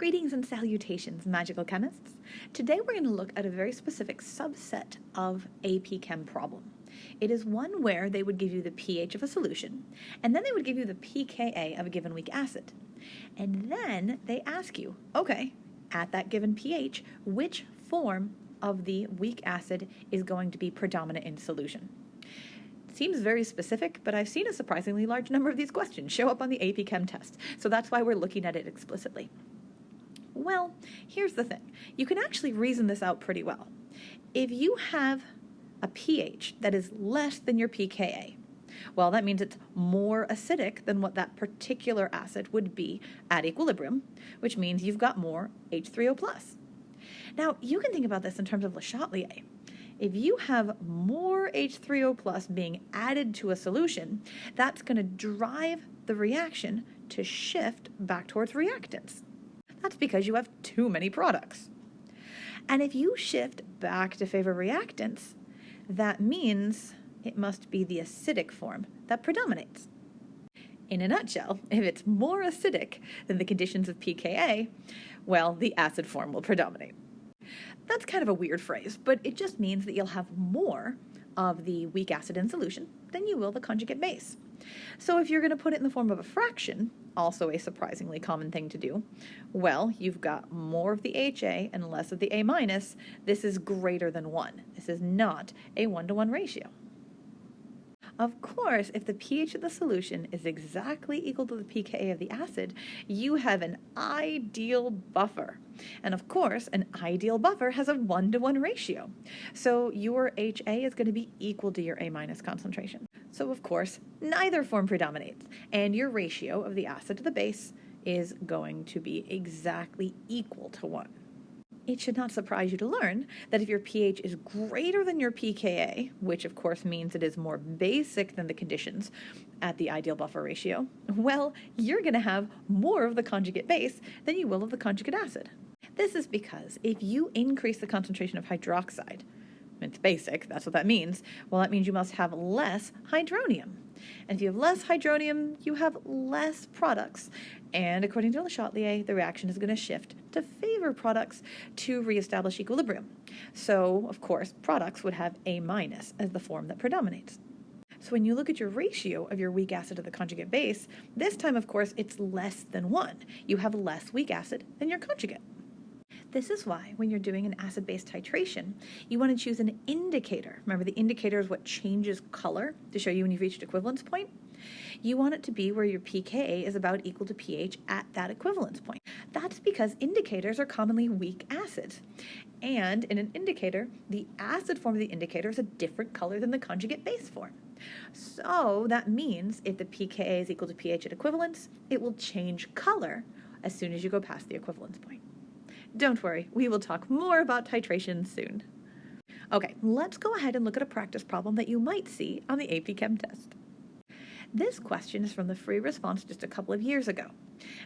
Greetings and salutations, magical chemists. Today we're going to look at a very specific subset of a pChem problem. It is one where they would give you the pH of a solution, and then they would give you the pKa of a given weak acid. And then they ask you, okay, at that given pH, which form of the weak acid is going to be predominant in solution? Seems very specific, but I've seen a surprisingly large number of these questions show up on the AP Chem test, so that's why we're looking at it explicitly. Well, here's the thing. You can actually reason this out pretty well. If you have a pH that is less than your pKa, well, that means it's more acidic than what that particular acid would be at equilibrium, which means you've got more H3O+. Now, you can think about this in terms of Le Chatelier. If you have more H3O+ being added to a solution, that's going to drive the reaction to shift back towards reactants. That's because you have too many products. And if you shift back to favor reactants, that means it must be the acidic form that predominates. In a nutshell, if it's more acidic than the conditions of pKa, well, the acid form will predominate. That's kind of a weird phrase, but it just means that you'll have more of the weak acid in solution than you will the conjugate base. So if you're going to put it in the form of a fraction, also a surprisingly common thing to do, well, you've got more of the HA and less of the A-. This is greater than 1. This is not a 1-to-1 ratio. Of course, if the pH of the solution is exactly equal to the pKa of the acid, you have an ideal buffer. And of course, an ideal buffer has a 1-to-1 ratio. So your HA is going to be equal to your A- concentration. So of course, neither form predominates, and your ratio of the acid to the base is going to be exactly equal to 1. It should not surprise you to learn that if your pH is greater than your pKa, which of course means it is more basic than the conditions at the ideal buffer ratio, well, you're going to have more of the conjugate base than you will of the conjugate acid. This is because if you increase the concentration of hydroxide, it's basic, that's what that means, well, that means you must have less hydronium. And if you have less hydronium, you have less products. And according to Le Chatelier, the reaction is going to shift to favor products to reestablish equilibrium. So, of course, products would have A- as the form that predominates. So when you look at your ratio of your weak acid to the conjugate base, this time, of course, it's less than 1. You have less weak acid than your conjugate. This is why when you're doing an acid-base titration, you want to choose an indicator. Remember, the indicator is what changes color to show you when you've reached equivalence point. You want it to be where your pKa is about equal to pH at that equivalence point. That's because indicators are commonly weak acids. And in an indicator, the acid form of the indicator is a different color than the conjugate base form. So that means if the pKa is equal to pH at equivalence, it will change color as soon as you go past the equivalence point. Don't worry, we will talk more about titration soon. Okay, let's go ahead and look at a practice problem that you might see on the AP Chem test. This question is from the free response just a couple of years ago,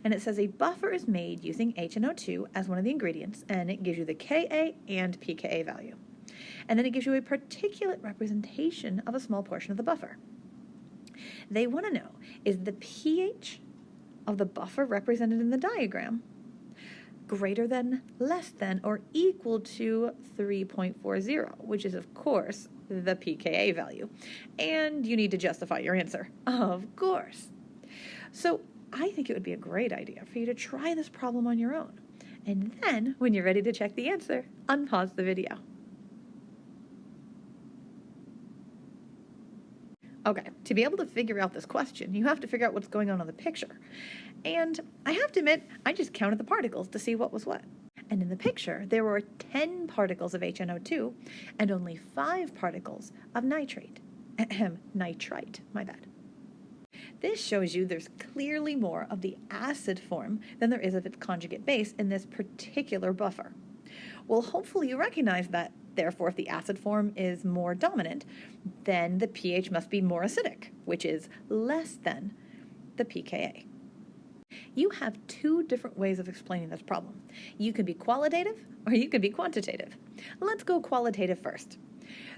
and it says a buffer is made using HNO2 as one of the ingredients, and it gives you the Ka and pKa value. And then it gives you a particulate representation of a small portion of the buffer. They want to know, is the pH of the buffer represented in the diagram greater than, less than, or equal to 3.40, which is, of course, the pKa value. And you need to justify your answer, of course. So I think it would be a great idea for you to try this problem on your own. And then, when you're ready to check the answer, unpause the video. Okay, to be able to figure out this question, you have to figure out what's going on in the picture. And I have to admit, I just counted the particles to see what was what. And in the picture, there were 10 particles of HNO2 and only 5 particles of nitrate. Nitrite, my bad. This shows you there's clearly more of the acid form than there is of its conjugate base in this particular buffer. Well, hopefully you recognize that. Therefore, if the acid form is more dominant, then the pH must be more acidic, which is less than the pKa. You have 2 different ways of explaining this problem. You can be qualitative or you can be quantitative. Let's go qualitative first.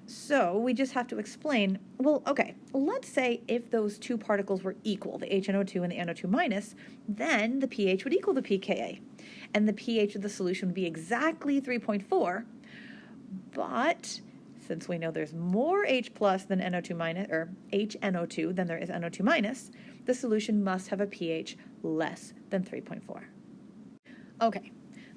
So we just have to explain, well, okay, let's say if those 2 particles were equal, the HNO2 and the NO2 minus, then the pH would equal the pKa. and the pH of the solution would be exactly 3.4, but since we know there's more H plus than NO2 minus, or HNO2 than there is NO2 minus, the solution must have a pH less than 3.4. Okay,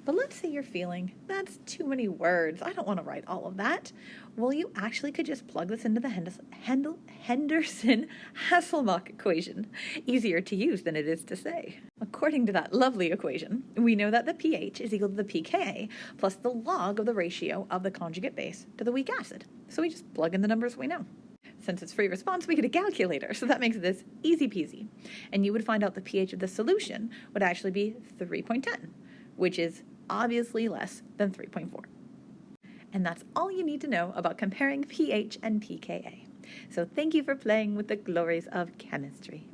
but let's say you're feeling, that's too many words, I don't want to write all of that. Well, you actually could just plug this into the Henderson-Hasselbalch equation. Easier to use than it is to say. According to that lovely equation, we know that the pH is equal to the pKa plus the log of the ratio of the conjugate base to the weak acid. So we just plug in the numbers we know. Since it's free response, we get a calculator, so that makes this easy peasy. And you would find out the pH of the solution would actually be 3.10, which is obviously less than 3.4. And that's all you need to know about comparing pH and pKa. So thank you for playing with the glories of chemistry.